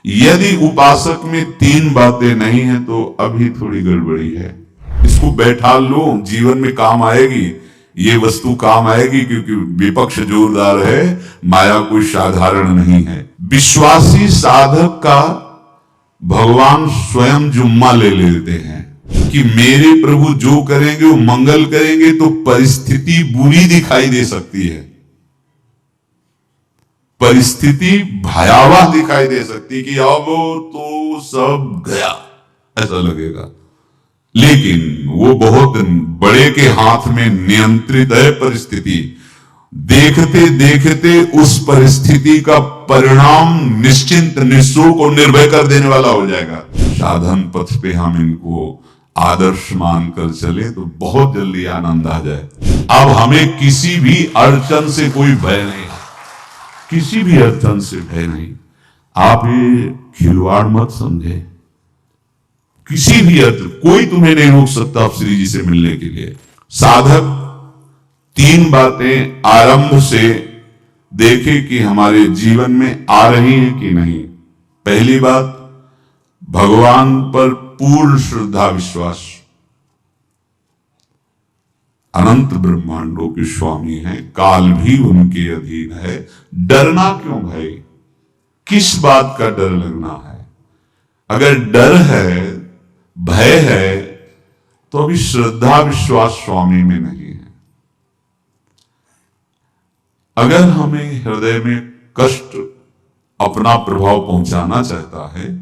यदि उपासक में तीन बातें नहीं है तो अभी थोड़ी गड़बड़ी है। इसको बैठा लो, जीवन में काम आएगी, ये वस्तु काम आएगी, क्योंकि विपक्ष जोरदार है, माया कोई साधारण नहीं है। विश्वासी साधक का भगवान स्वयं जुम्मा ले लेते हैं कि मेरे प्रभु जो करेंगे वो मंगल करेंगे, तो परिस्थिति बुरी दिखाई दे सकती है, परिस्थिति भयावह दिखाई दे सकती कि अब तो सब गया ऐसा लगेगा, लेकिन वो बहुत बड़े के हाथ में नियंत्रित है परिस्थिति। देखते देखते उस परिस्थिति का परिणाम निश्चिंत निःशुल्क और निर्भय कर देने वाला हो जाएगा। साधन पथ पे हम इनको आदर्श मानकर चले तो बहुत जल्दी आनंद आ जाए। अब हमें किसी भी अड़चन से कोई भय नहीं, किसी भी अड़चन से भय नहीं। आप ये खिलवाड़ मत समझे, किसी भी अड़चन कोई तुम्हें नहीं रोक सकता आप श्री जी से मिलने के लिए। साधक तीन बातें आरंभ से देखे कि हमारे जीवन में आ रही हैं कि नहीं। पहली बात, भगवान पर पूर्ण श्रद्धा विश्वास। अनंत ब्रह्मांडों के स्वामी हैं, काल भी उनके अधीन है। डरना क्यों भाई, किस बात का डर लगना है? अगर डर है, भय है, तो अभी श्रद्धा विश्वास स्वामी में नहीं है। अगर हमें हृदय में कष्ट अपना प्रभाव पहुंचाना चाहता है,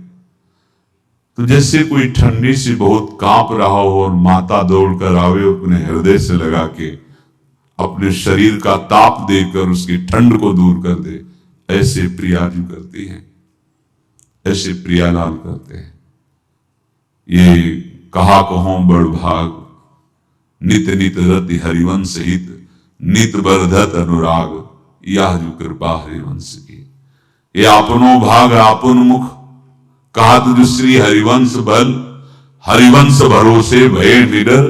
तो जैसे कोई ठंडी से बहुत कांप रहा हो और माता दौड़कर आवे, अपने हृदय से लगा के अपने शरीर का ताप देकर उसकी ठंड को दूर कर दे, ऐसे प्रिया जी करती हैं, ऐसे प्रियालाल करते हैं। ये कहा कहो बड़ भाग, नित नित रति हरिवंश हित, नित बरधत अनुराग, यह जो कृपा हरिवंश की। ये आपनो भाग आपन मुख, कहा तुझ श्री हरिवंश बल, हरिवंश भरोसे भय निडर,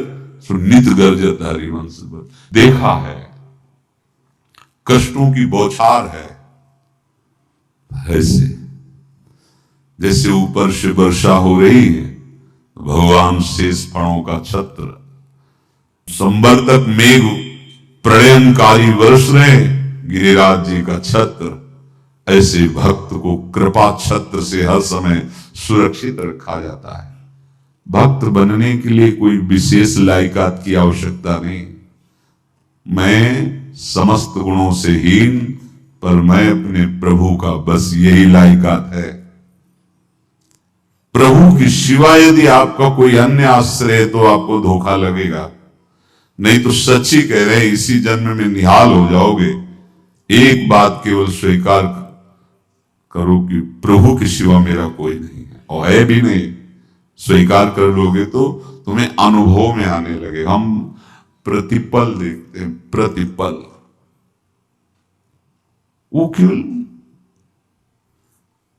सुनित गर्जत हरिवंश बल। देखा है कष्टों की बौछार है, ऐसे जैसे ऊपर से वर्षा हो रही है, भगवान शेष फणों का छत्र, संवर्तक मेघ प्रलयंकारी वर्ष रहे, गिरिराज जी का छत्र। ऐसे भक्त को कृपा छत्र से हर समय सुरक्षित रखा जाता है। भक्त बनने के लिए कोई विशेष लायकात की आवश्यकता नहीं। मैं समस्त गुणों से हीन, पर मैं अपने प्रभु का बस यही लायकात है। प्रभु की सिवा यदि आपका कोई अन्य आश्रय है तो आपको धोखा लगेगा। नहीं तो सच्ची कह रहे हैं, इसी जन्म में निहाल हो जाओगे। एक बात केवल स्वीकार करो कि प्रभु की सिवा मेरा कोई नहीं है, और है भी नहीं। स्वीकार कर लोगे तो तुम्हें अनुभव में आने लगे। हम प्रतिपल देखते हैं, प्रतिपल। वो केवल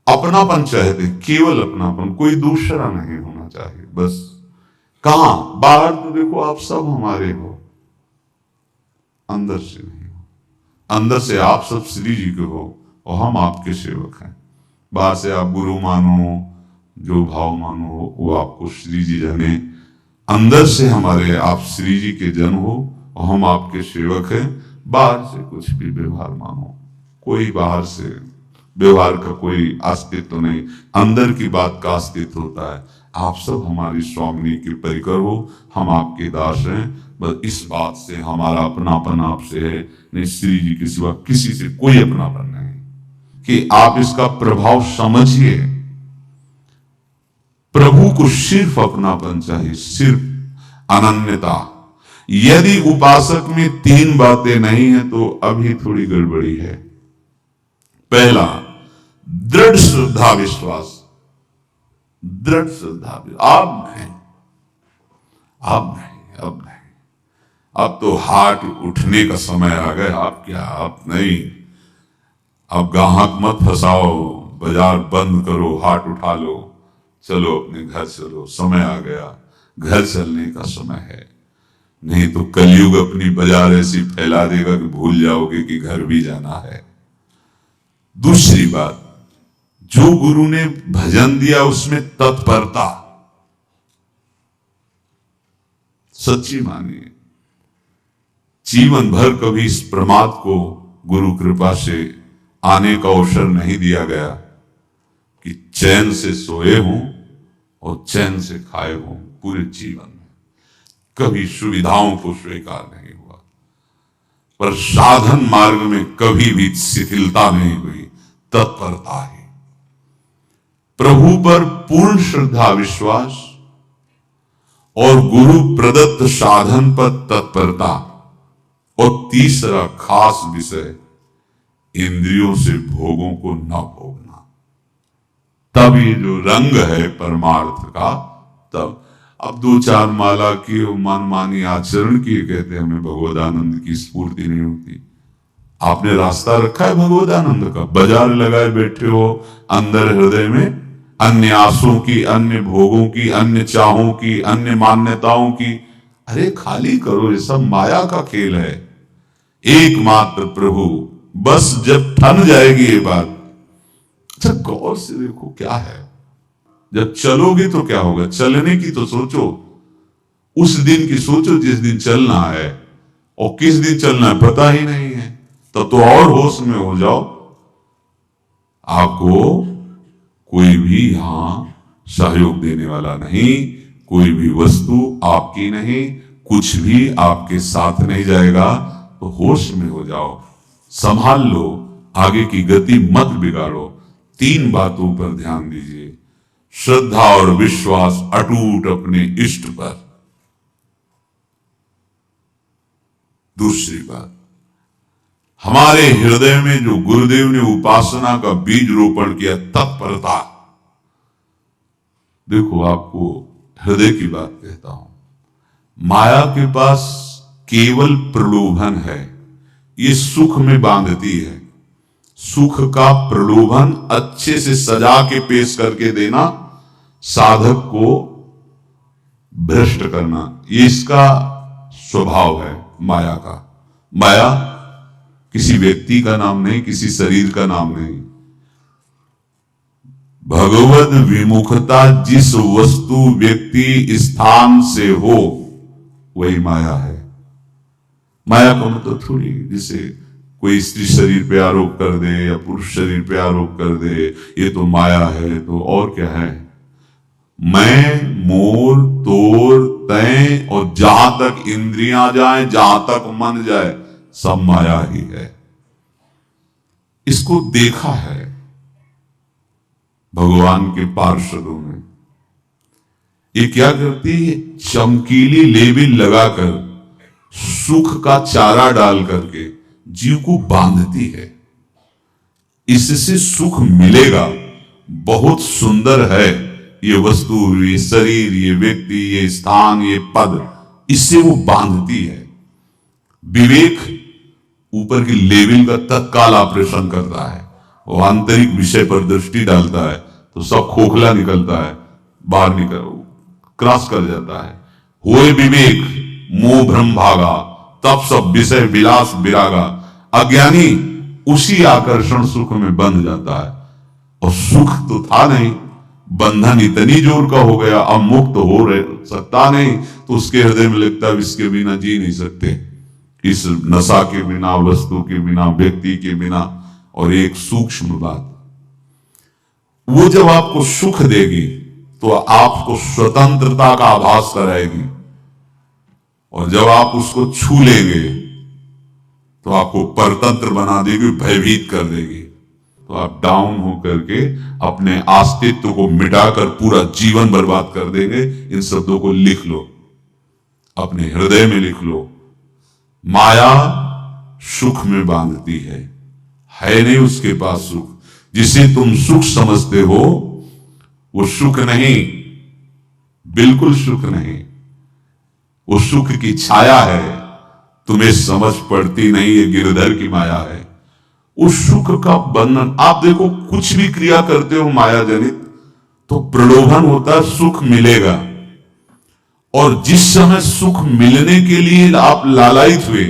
अपनापन चाहते, केवल अपनापन, कोई दूसरा नहीं होना चाहिए बस। कहां बाहर तो देखो आप सब हमारे हो, अंदर से नहीं हो। अंदर से आप सब श्री जी के हो और हम आपके सेवक हैं। बाहर से आप गुरु मानो, जो भाव मानो वो आपको श्री जी जाने। अंदर से हमारे आप श्री जी के जन हो और हम आपके सेवक हैं। बाहर से कुछ भी व्यवहार मानो, कोई बाहर से व्यवहार का कोई अस्तित्व नहीं, अंदर की बात का अस्तित्व होता है। आप सब हमारी स्वामिनी के परिकर हो, हम आपके दास हैं। बस इस बात से हमारा अपनापन आपसे है, नहीं श्री जी के सिवा किसी से कोई अपनापन नहीं। कि आप इसका प्रभाव समझिए। प्रभु को सिर्फ अपनापन चाहिए, सिर्फ अनन्यता। यदि उपासक में तीन बातें नहीं है तो अभी थोड़ी गड़बड़ी है। पहला, दृढ़ श्रद्धा विश्वास। दृढ़ श्रद्धा, अब नहीं, अब नहीं, अब नहीं। अब तो हाथ उठने का समय आ गया। अब क्या, अब नहीं। अब ग्राहक मत फंसाओ, बाजार बंद करो, हाथ उठा लो, चलो अपने घर चलो। समय आ गया, घर चलने का समय है। नहीं तो कलयुग अपनी बाजार ऐसी फैला देगा कि भूल जाओगे कि घर भी जाना है। दूसरी बात, जो गुरु ने भजन दिया उसमें तत्परता सच्ची मानिए। जीवन भर कभी इस प्रमाद को गुरु कृपा से आने का अवसर नहीं दिया गया कि चैन से सोए हों और चैन से खाए हों। पूरे जीवन में कभी सुविधाओं को स्वीकार नहीं हुआ, पर साधन मार्ग में कभी भी शिथिलता नहीं हुई, तत्परता ही। प्रभु पर पूर्ण श्रद्धा विश्वास और गुरु प्रदत्त साधन पर तत्परता, और तीसरा खास विषय इंद्रियों से भोगों को न भोगना। तब ये जो रंग है परमार्थ का, तब अब 2-4 माला की मनमानी आचरण किए कहते हमें भगवदानंद की स्फूर्ति नहीं होती। आपने रास्ता रखा है भगवदानंद का, बाजार लगाए बैठे हो अंदर हृदय में अन्य आसों की, अन्य भोगों की, अन्य चाहों की, अन्य मान्यताओं की। अरे खाली करो, ये सब माया का खेल है। एकमात्र प्रभु, बस जब ठन जाएगी ये बात। अच्छा गौर से देखो क्या है, जब चलोगे तो क्या होगा, चलने की तो सोचो, उस दिन की सोचो जिस दिन चलना है, और किस दिन चलना है पता ही नहीं है, तब तो और होश में हो जाओ। आपको कोई भी यहां सहयोग देने वाला नहीं, कोई भी वस्तु आपकी नहीं, कुछ भी आपके साथ नहीं जाएगा। तो होश में हो जाओ, संभाल लो, आगे की गति मत बिगाड़ो। 3 बातों पर ध्यान दीजिए। श्रद्धा और विश्वास अटूट अपने इष्ट पर। दूसरी बात, हमारे हृदय में जो गुरुदेव ने उपासना का बीज रोपण किया, तत्परता। देखो आपको हृदय की बात कहता हूं, माया के पास केवल प्रलोभन है, ये सुख में बांधती है। सुख का प्रलोभन अच्छे से सजा के पेश करके देना, साधक को भ्रष्ट करना, ये इसका स्वभाव है माया का। माया किसी व्यक्ति का नाम नहीं, किसी शरीर का नाम नहीं। भगवद विमुखता जिस वस्तु व्यक्ति स्थान से हो वही माया है। माया का मतलब थोड़ी जैसे कोई स्त्री शरीर पे आरोप कर दे या पुरुष शरीर पे आरोप कर दे ये तो माया है, तो और क्या है। मैं, मोर, तोर, तय और जहां तक इंद्रियां जाए, जहां तक मन जाए, सब माया ही है। इसको देखा है भगवान के पार्षदों में। ये क्या करती है, चमकीली लेबिल लगाकर सुख का चारा डाल करके जीव को बांधती है। इससे सुख मिलेगा, बहुत सुंदर है ये वस्तु, ये शरीर, ये व्यक्ति, ये स्थान, ये पद, इससे वो बांधती है। विवेक ऊपर की लेवल का तत्काल ऑपरेशन करता है, वो आंतरिक विषय पर दृष्टि डालता है तो सब खोखला निकलता है, बाहर निकल क्रॉस कर जाता है। हुए विवेक मोह भ्रम भागा, तब सब विषय विलास विरागा। अज्ञानी उसी आकर्षण सुख में बंध जाता है, और सुख तो था नहीं, बंधन इतनी जोर का हो गया, अब मुक्त हो रहे सकता नहीं, तो उसके हृदय में लगता है इसके बिना जी नहीं सकते, इस नशा के बिना, वस्तु के बिना, व्यक्ति के बिना। और एक सूक्ष्म बात, वो जब आपको सुख देगी तो आपको स्वतंत्रता का आभास कराएगी, और जब आप उसको छू लेंगे तो आपको परतंत्र बना देगी, भयभीत कर देगी। तो आप डाउन होकर के अपने अस्तित्व को मिटाकर पूरा जीवन बर्बाद कर देंगे। इन शब्दों को लिख लो, अपने हृदय में लिख लो। माया सुख में बांधती है नहीं उसके पास सुख। जिसे तुम सुख समझते हो वो सुख नहीं, बिल्कुल सुख नहीं, वो सुख की छाया है, तुम्हें समझ पड़ती नहीं, ये गिरधर की माया है। उस सुख का बंधन, आप देखो कुछ भी क्रिया करते हो माया जनित तो प्रलोभन होता है सुख मिलेगा, और जिस समय सुख मिलने के लिए आप लालायित हुए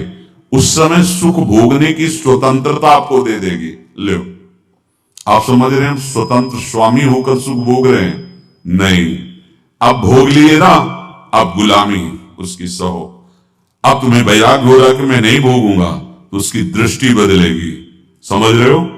उस समय सुख भोगने की स्वतंत्रता आपको दे देगी। लो आप समझ रहे हैं, स्वतंत्र स्वामी होकर सुख भोग रहे हैं? नहीं, अब भोग लिए ना, अब गुलामी उसकी सहो। अब तुम्हें वैराग्य हो रहा कि मैं नहीं भोगूंगा, तो उसकी दृष्टि बदलेगी। समझ रहे हो?